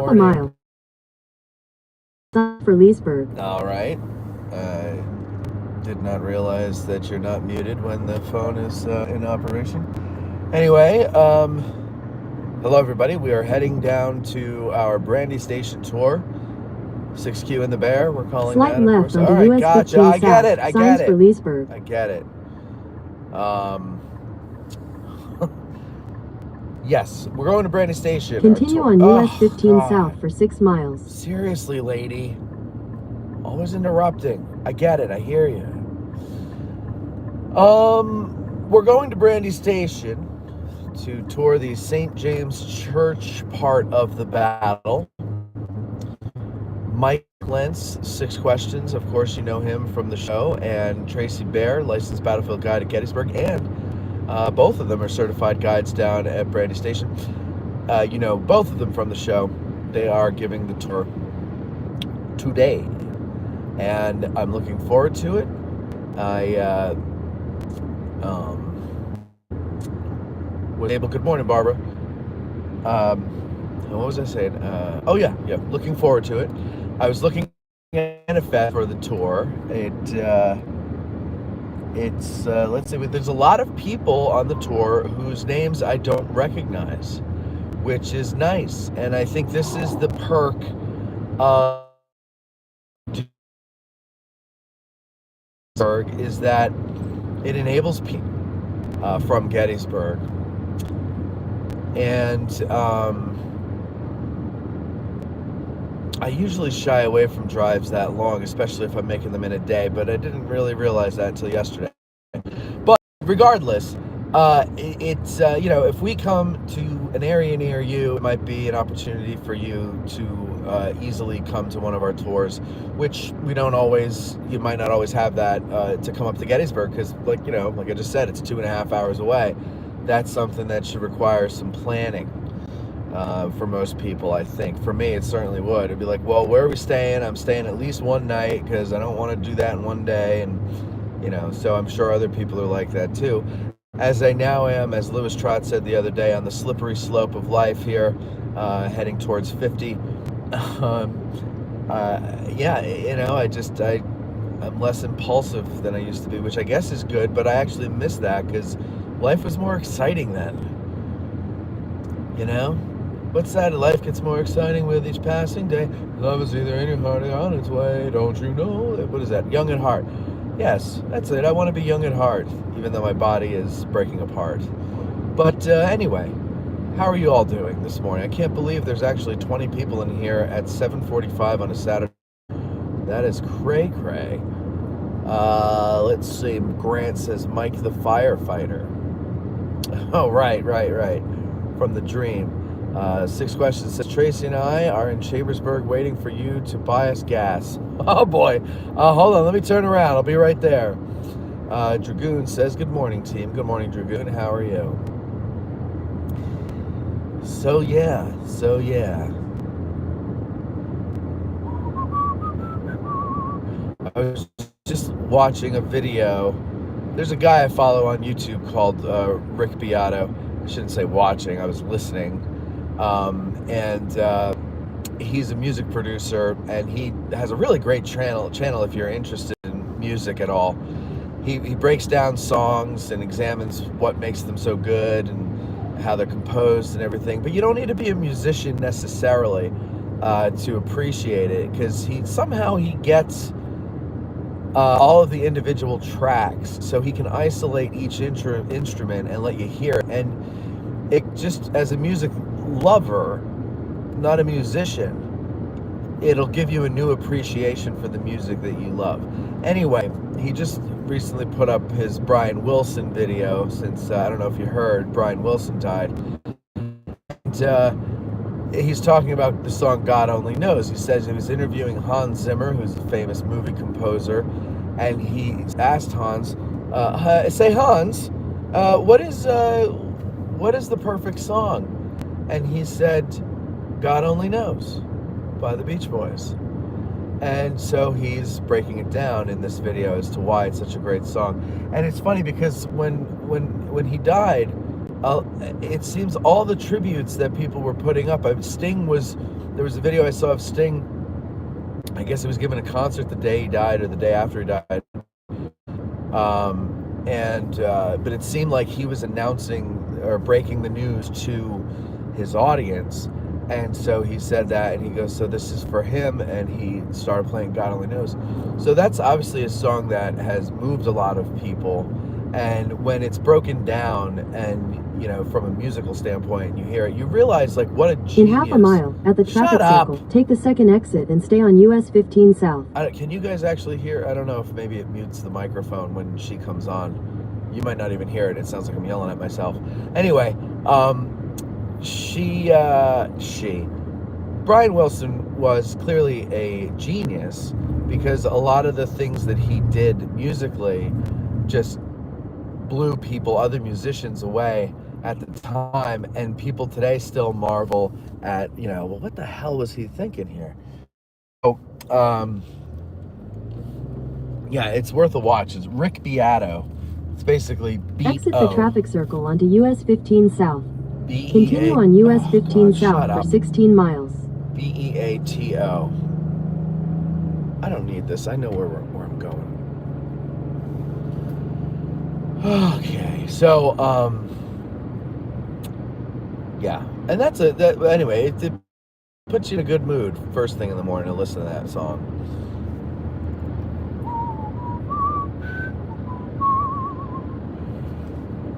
a mile. Stop for Leesburg. All right. I did not realize that you're not muted when the phone is in operation. Anyway, hello everybody. We are heading down to our Brandy Station tour. 6Q and the Bear. We're calling Slight that, of left course. onto All right, US gotcha. 15 I get south. it. I Signs get for it. Leesburg. I get it. Yes, we're going to Brandy Station. Continue on US 15 south for 6 miles. Seriously, lady. Always interrupting. I get it. I hear you. We're going to Brandy Station to tour the St. James Church part of the battle. Mike Lentz, 6 Questions. Of course, you know him from the show. And Tracy Bear, licensed battlefield guide at Gettysburg. And both of them are certified guides down at Brandy Station. You know both of them from the show. They are giving the tour today. And I'm looking forward to it. I was able. Good morning, Barbara. What was I saying? Oh yeah, looking forward to it. I was looking at manifest for the tour. It's let's see. There's a lot of people on the tour whose names I don't recognize, which is nice. And I think this is the perk of Gettysburg, is that it enables people from Gettysburg. And I usually shy away from drives that long, especially if I'm making them in a day, but I didn't really realize that until yesterday. But regardless, it's you know, if we come to an area near you, it might be an opportunity for you to easily come to one of our tours, which we don't always, you might not always have that to come up to Gettysburg, because like, you know, like I just said, it's 2.5 hours away. That's something that should require some planning for most people, I think. For me, it certainly would. It'd be like, well, where are we staying? I'm staying at least one night because I don't want to do that in one day. And, you know, so I'm sure other people are like that too. As I now am, as Lewis Trott said the other day, on the slippery slope of life here, heading towards 50. Yeah, you know, I'm less impulsive than I used to be, which I guess is good, but I actually miss that because life was more exciting then. You know? What's that? Life gets more exciting with each passing day. Love is either in your heart or on its way. Don't you know? What is that? Young at heart. Yes, that's it. I want to be young at heart, even though my body is breaking apart. But anyway, how are you all doing this morning? I can't believe there's actually 20 people in here at 7:45 on a Saturday. That is cray-cray. Let's see. Grant says Mike the firefighter. Oh, right. From the dream. 6 Questions says, Tracy and I are in Chambersburg waiting for you to buy us gas. Oh boy. Hold on, let me turn around. I'll be right there. Dragoon says, good morning, team. Good morning, Dragoon. How are you? So yeah. I was just watching a video. There's a guy I follow on YouTube called Rick Beato. I shouldn't say watching, I was listening. And he's a music producer, and he has a really great channel if you're interested in music at all. He breaks down songs and examines what makes them so good and how they're composed and everything. But you don't need to be a musician necessarily to appreciate it, because he gets all of the individual tracks, so he can isolate each instrument and let you hear it. And it just, as a music lover, not a musician, it'll give you a new appreciation for the music that you love. Anyway, he just recently put up his Brian Wilson video, since I don't know if you heard, Brian Wilson died. And he's talking about the song God Only Knows. He says he was interviewing Hans Zimmer, who's a famous movie composer, and he asked Hans, say Hans, what is the perfect song? And he said, God Only Knows by the Beach Boys. And so he's breaking it down in this video as to why it's such a great song. And it's funny because when he died, it seems all the tributes that people were putting up. There was a video I saw of Sting. I guess he was giving a concert the day he died or the day after he died. But it seemed like he was announcing or breaking the news to his audience. And so he said that, and he goes, so this is for him, and he started playing God Only Knows. So that's obviously a song that has moved a lot of people. And when it's broken down and, from a musical standpoint, you hear it, you realize, like, what a genius. In half a mile, at the traffic circle, take the second exit and stay on US 15 South. Can you guys actually hear? I don't know if maybe it mutes the microphone when she comes on. You might not even hear it. It sounds like I'm yelling at myself. Anyway, Brian Wilson was clearly a genius because a lot of the things that he did musically just blew other musicians away at the time, and people today still marvel at, well, what the hell was he thinking here? So, yeah, it's worth a watch. It's Rick Beato. It's basically Beato. Exit the traffic circle onto US 15 South. B-E-A- Continue on US 15 South for 16 miles. Beato. I don't need this. I know where I'm going. Okay, so yeah, and anyway. It puts you in a good mood first thing in the morning to listen to that song.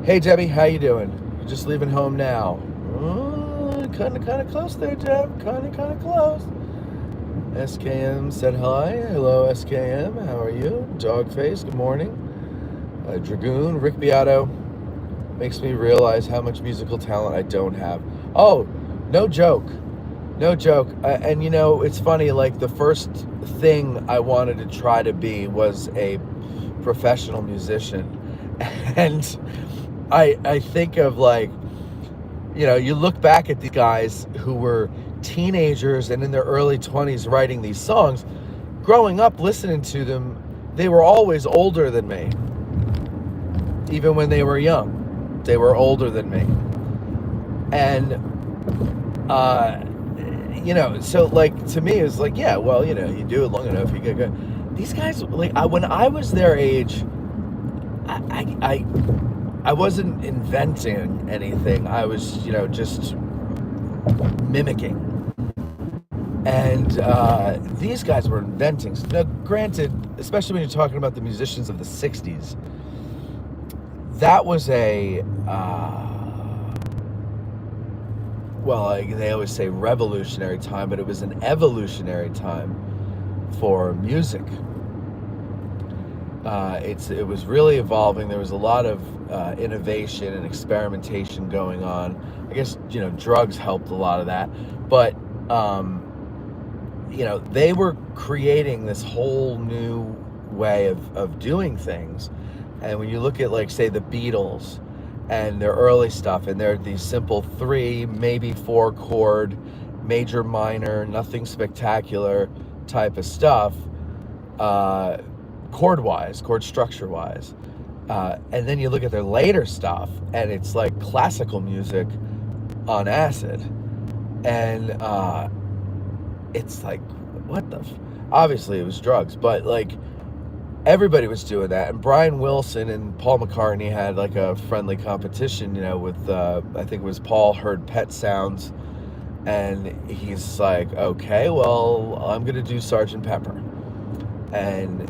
Hey Debbie, how you doing? You're just leaving home now? Kind of close there, Deb. Kind of close. SKM said hi. Hello, SKM. How are you? Dogface. Good morning. Dragoon. Rick Beato makes me realize how much musical talent I don't have. Oh, no joke. And it's funny. Like, the first thing I wanted to try to be was a professional musician, and I think of, like, you look back at these guys who were teenagers and in their early 20s writing these songs. Growing up listening to them, they were always older than me. Even when they were young, they were older than me. And, so, like, to me, it was like, yeah, well, you do it long enough, you get good. These guys, like, when I was their age, I wasn't inventing anything. I was, just mimicking. And these guys were inventing. Now, granted, especially when you're talking about the musicians of the 60s, that was they always say revolutionary time, but it was an evolutionary time for music. It was really evolving. There was a lot of innovation and experimentation going on. I guess, drugs helped a lot of that. But, they were creating this whole new way of doing things. And when you look at, like, say, the Beatles and their early stuff, and they're these simple 3, maybe 4 chord, major, minor, nothing spectacular type of stuff, chord structure-wise. And then you look at their later stuff, and it's like classical music on acid. And it's like, what the... Obviously, it was drugs, but, like, everybody was doing that. And Brian Wilson and Paul McCartney had, like, a friendly competition, with, I think it was Paul heard Pet Sounds, and he's like, okay, well, I'm going to do Sgt. Pepper. And,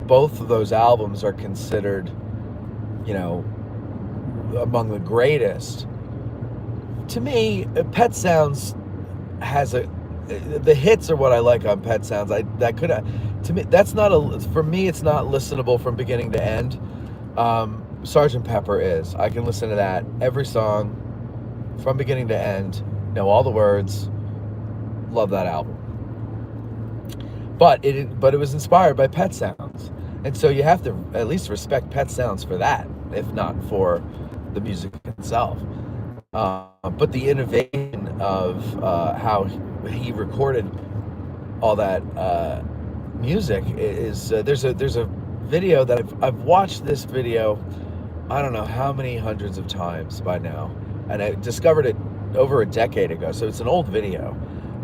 both of those albums are considered, among the greatest. To me, Pet Sounds has the hits are what I like on Pet Sounds. To me, for me, it's not listenable from beginning to end. Sgt. Pepper is. I can listen to that, every song, from beginning to end, know all the words, love that album. But it was inspired by Pet Sounds. And so you have to at least respect Pet Sounds for that, if not for the music itself. But the innovation of how he recorded all that music is there's a video that I've watched this video I don't know how many hundreds of times by now, and I discovered it over a decade ago. So it's an old video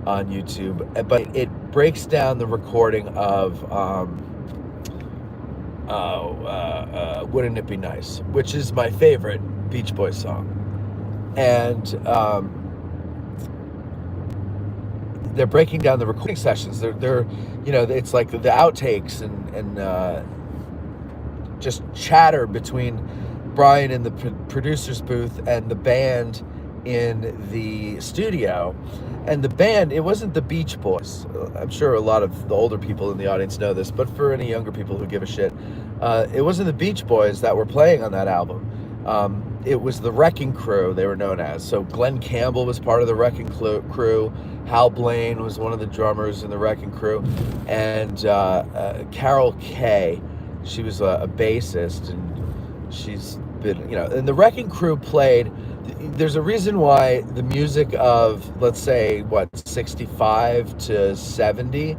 on YouTube, but it breaks down the recording of "Wouldn't It Be Nice," which is my favorite Beach Boys song, and they're breaking down the recording sessions. They're it's like the outtakes and just chatter between Brian in the producer's booth and the band in the studio. And the band, it wasn't the Beach Boys. I'm sure a lot of the older people in the audience know this, but for any younger people who give a shit, it wasn't the Beach Boys that were playing on that album. It was the Wrecking Crew, they were known as. So Glenn Campbell was part of the Wrecking Crew. Hal Blaine was one of the drummers in the Wrecking Crew. And Carol Kay, she was a bassist, and she's been, and the Wrecking Crew played. There's a reason why the music of, let's say, 65 to 70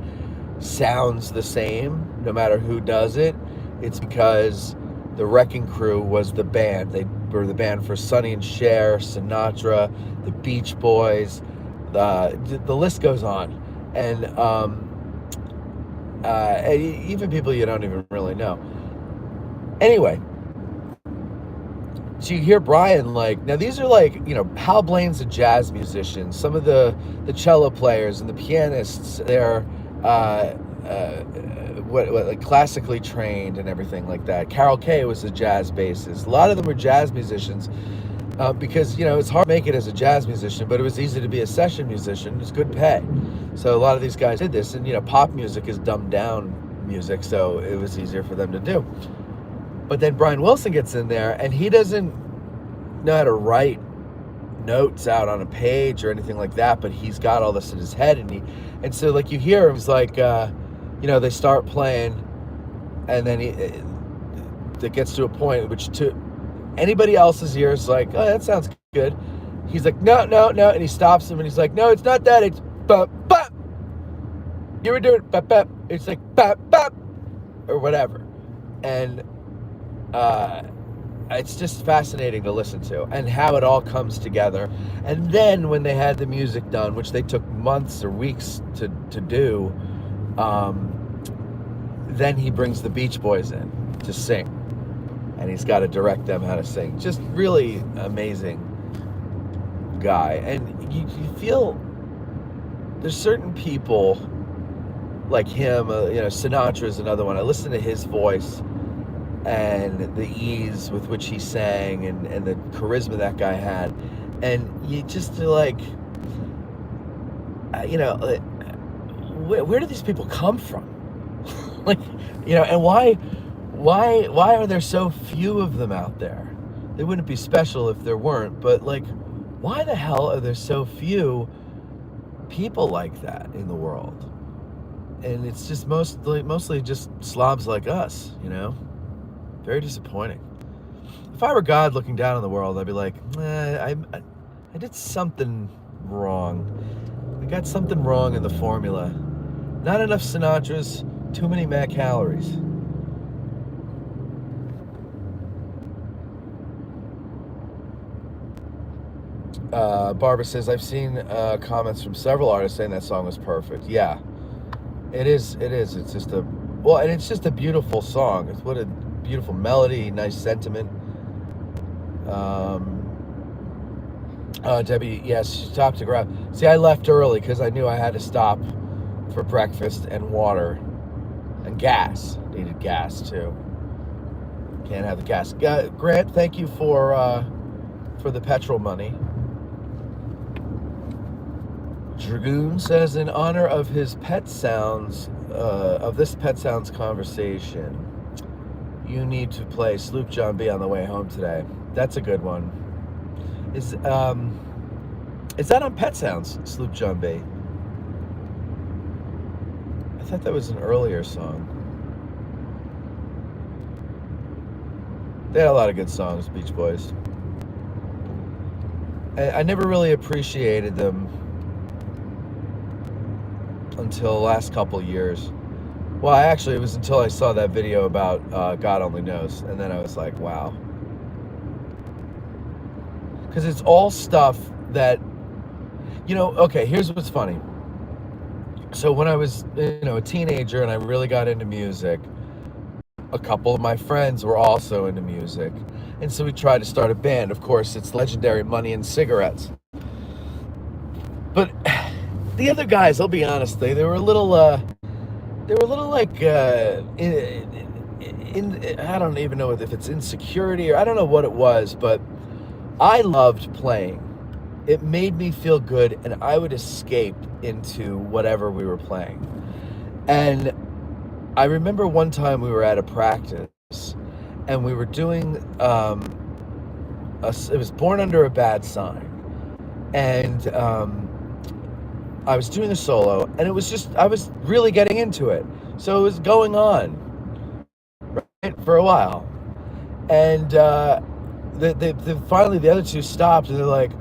sounds the same, no matter who does it. It's because the Wrecking Crew was the band. They were the band for Sonny and Cher, Sinatra, the Beach Boys, the list goes on. And even people you don't even really know. Anyway, so you hear Brian, now these are Hal Blaine's a jazz musician. Some of the cello players and the pianists, they're classically trained and everything like that. Carol Kay was a jazz bassist. A lot of them were jazz musicians because it's hard to make it as a jazz musician, but it was easy to be a session musician. It's good pay. So a lot of these guys did this, and pop music is dumbed down music, so it was easier for them to do. But then Brian Wilson gets in there, and he doesn't know how to write notes out on a page or anything like that, but he's got all this in his head, and so you hear him, he's they start playing, and then it gets to a point which to anybody else's ears is like, oh, that sounds good. He's like, no, and he stops him, and he's like, no, it's not that, it's bop, bop. You were doing bop, bop. It's like bop, bop, or whatever. And it's just fascinating to listen to, and how it all comes together. And then when they had the music done, which they took months or weeks to do, then he brings the Beach Boys in to sing, and he's got to direct them how to sing. Just really amazing guy. And you feel there's certain people like him, Sinatra's another one. I listen to his voice and the ease with which he sang, and the charisma that guy had, and you just feel like, where do these people come from? And why are there so few of them out there? They wouldn't be special if there weren't, but why the hell are there so few people like that in the world? And it's just mostly just slobs like us, Very disappointing. If I were God looking down on the world, I'd be like, I did something wrong. I got something wrong in the formula. Not enough Sinatras, too many Mac calories. Barbara says, I've seen comments from several artists saying that song was perfect. Yeah, it is. It's just and it's just a beautiful song. It's what a beautiful melody, nice sentiment. Debbie, yes, she stopped to grab. See, I left early because I knew I had to stop for breakfast and water and gas. Needed gas too. Can't have the gas. Grant, thank you for the petrol money. Dragoon says, in honor of his Pet Sounds, of this Pet Sounds conversation, you need to play Sloop John B on the way home today. That's a good one. Is that on Pet Sounds, Sloop John B? I thought that was an earlier song. They had a lot of good songs, Beach Boys. I never really appreciated them until the last couple years. Well, it was until I saw that video about God Only Knows, and then I was like, wow, because it's all stuff that, okay, here's what's funny. So when I was, a teenager and I really got into music, a couple of my friends were also into music. And so we tried to start a band. Of course, it's legendary Money and Cigarettes. But the other guys, I'll be honest, they were a little like, I don't even know if it's insecurity or I don't know what it was, but I loved playing. It made me feel good, and I would escape into whatever we were playing. And I remember one time we were at a practice, and we were doing, it was Born Under a Bad Sign. And I was doing a solo, and it was just, I was really getting into it. So it was going on, right, for a while. And finally the other two stopped, and they're like,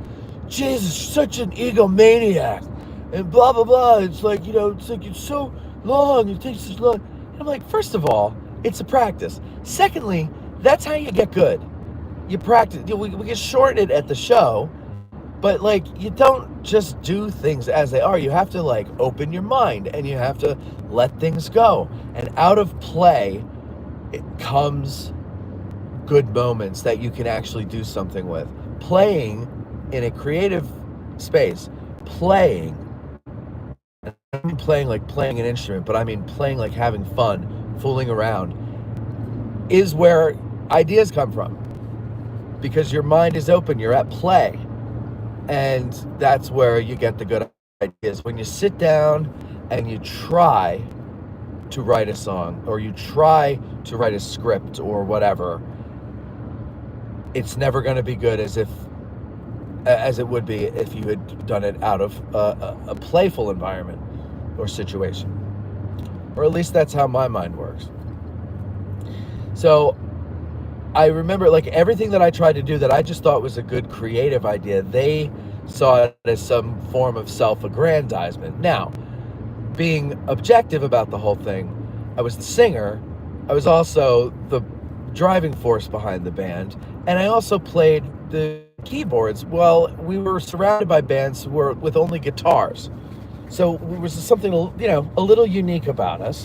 Jesus, such an egomaniac, and blah, blah, blah. It's like, it's so long, it takes so long. And I'm like, first of all, it's a practice. Secondly, that's how you get good. You practice. We can shorten it at the show, but like, you don't just do things as they are. You have to like open your mind, and you have to let things go. And out of play, it comes good moments that you can actually do something with. Playing in a creative space, playing, I don't mean playing like playing an instrument, but I mean playing like having fun, fooling around, is where ideas come from. Because your mind is open, you're at play. And that's where you get the good ideas. When you sit down and you try to write a song, or you try to write a script or whatever, it's never going to be good as it would be if you had done it out of a playful environment or situation. Or at least that's how my mind works. So I remember, like, everything that I tried to do that I just thought was a good creative idea, they saw it as some form of self-aggrandizement. Now, being objective about the whole thing, I was the singer, I was also the driving force behind the band, and I also played the keyboards. Well, we were surrounded by bands who were with only guitars. So there was something, a little unique about us.